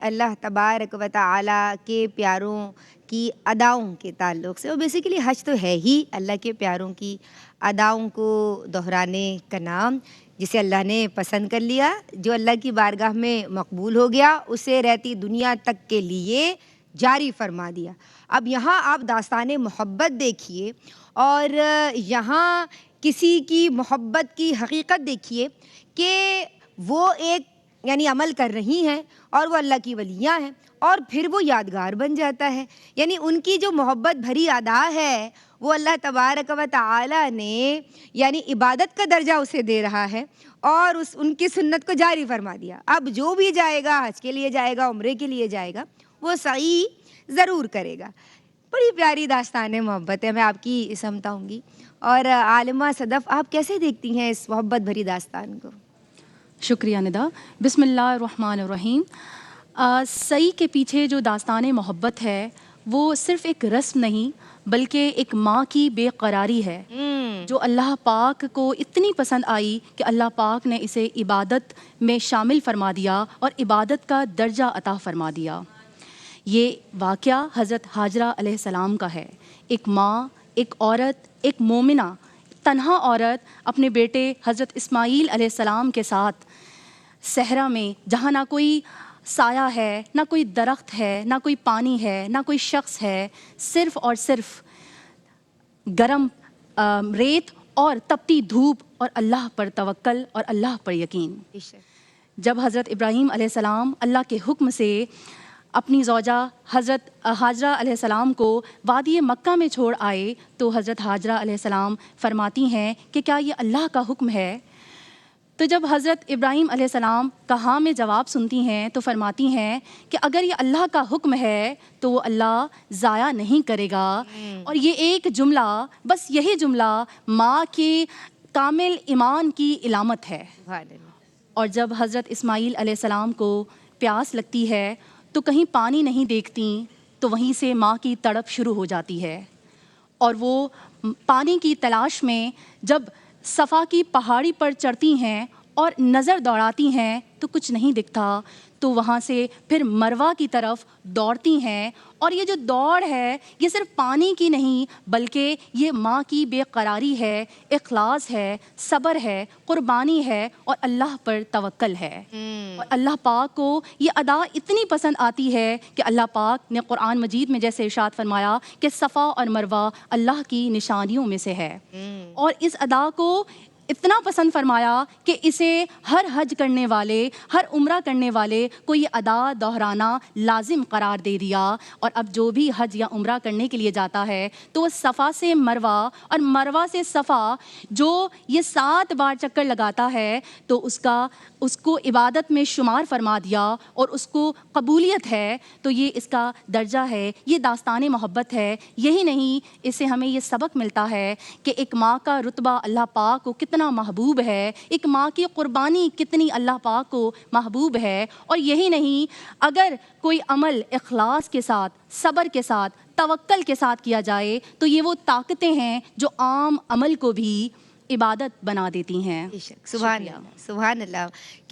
اللہ تبارک و تعالیٰ کے پیاروں کی اداؤں کے تعلق سے، اور بیسیکلی حج تو ہے ہی اللہ کے پیاروں کی اداؤں کو دہرانے کا نام، جسے اللہ نے پسند کر لیا، جو اللہ کی بارگاہ میں مقبول ہو گیا، اسے رہتی دنیا تک کے لیے جاری فرما دیا۔ اب یہاں آپ داستان محبت دیکھیے، اور یہاں کسی کی محبت کی حقیقت دیکھیے کہ وہ ایک یعنی عمل کر رہی ہیں اور وہ اللہ کی ولیاں ہیں، اور پھر وہ یادگار بن جاتا ہے۔ یعنی ان کی جو محبت بھری ادا ہے وہ اللہ تبارک و تعالی نے یعنی عبادت کا درجہ اسے دے رہا ہے، اور ان کی سنت کو جاری فرما دیا۔ اب جو بھی جائے گا، حج کے لیے جائے گا، عمرے کے لیے جائے گا، وہ سعی ضرور کرے گا۔ بڑی پیاری داستان محبت ہے، میں آپ کی سمتا ہوں گی۔ اور عالمہ صدف، آپ کیسے دیکھتی ہیں اس محبت بھری داستان کو؟ شکریہ ندا۔ بسم اللہ الرحمن الرحیم۔ سعی کے پیچھے جو داستان محبت ہے وہ صرف ایک رسم نہیں بلکہ ایک ماں کی بے قراری ہے، جو اللہ پاک کو اتنی پسند آئی کہ اللہ پاک نے اسے عبادت میں شامل فرما دیا اور عبادت کا درجہ عطا فرما دیا۔ یہ واقعہ حضرت حاجرہ علیہ السلام کا ہے۔ ایک ماں، ایک عورت، ایک مومنہ، تنہا عورت اپنے بیٹے حضرت اسماعیل علیہ السلام کے ساتھ صحرا میں، جہاں نہ کوئی سایہ ہے، نہ کوئی درخت ہے، نہ کوئی پانی ہے، نہ کوئی شخص ہے، صرف اور صرف گرم ریت اور تپتی دھوپ، اور اللہ پر توکل اور اللہ پر یقین۔ جب حضرت ابراہیم علیہ السلام اللہ کے حکم سے اپنی زوجہ حضرت حاجرہ علیہ السلام کو وادی مکہ میں چھوڑ آئے تو حضرت حاجرہ علیہ السلام فرماتی ہیں کہ کیا یہ اللہ کا حکم ہے؟ تو جب حضرت ابراہیم علیہ السلام کا ہاں میں جواب سنتی ہیں تو فرماتی ہیں کہ اگر یہ اللہ کا حکم ہے تو وہ اللہ ضائع نہیں کرے گا۔ اور یہ ایک جملہ، بس یہی جملہ ماں کے کامل ایمان کی علامت ہے۔ اور جب حضرت اسماعیل علیہ السلام کو پیاس لگتی ہے تو کہیں پانی نہیں دیکھتی تو وہیں سے ماں کی تڑپ شروع ہو جاتی ہے، اور وہ پانی کی تلاش میں جب صفا کی پہاڑی پر چڑھتی ہیں اور نظر دوڑاتی ہیں تو کچھ نہیں دکھتا، تو وہاں سے پھر مروہ کی طرف دوڑتی ہیں۔ اور یہ جو دوڑ ہے یہ صرف پانی کی نہیں بلکہ یہ ماں کی بے قراری ہے، اخلاص ہے، صبر ہے، قربانی ہے، اور اللہ پر توکل ہے۔ اور اللہ پاک کو یہ ادا اتنی پسند آتی ہے کہ اللہ پاک نے قرآن مجید میں جیسے ارشاد فرمایا کہ صفا اور مروہ اللہ کی نشانیوں میں سے ہے، اور اس ادا کو اتنا پسند فرمایا کہ اسے ہر حج کرنے والے، ہر عمرہ کرنے والے کو یہ ادا دہرانا لازم قرار دے دیا۔ اور اب جو بھی حج یا عمرہ کرنے کے لیے جاتا ہے تو وہ صفا سے مروہ اور مروہ سے صفا جو یہ 7 بار چکر لگاتا ہے تو اس کو عبادت میں شمار فرما دیا اور اس کو قبولیت ہے۔ تو یہ اس کا درجہ ہے، یہ داستان محبت ہے۔ یہی نہیں، اس سے ہمیں یہ سبق ملتا ہے کہ ایک ماں کا رتبہ اللہ پاک کو کتنا محبوب ہے، ایک ماں کی قربانی کتنی اللہ پاک کو محبوب ہے۔ اور یہی نہیں، اگر کوئی عمل اخلاص کے ساتھ، صبر کے ساتھ، توکل کے ساتھ کیا جائے تو یہ وہ طاقتیں ہیں جو عام عمل کو بھی عبادت بنا دیتی ہیں۔ سبحان اللہ، سبحان اللہ۔ کیا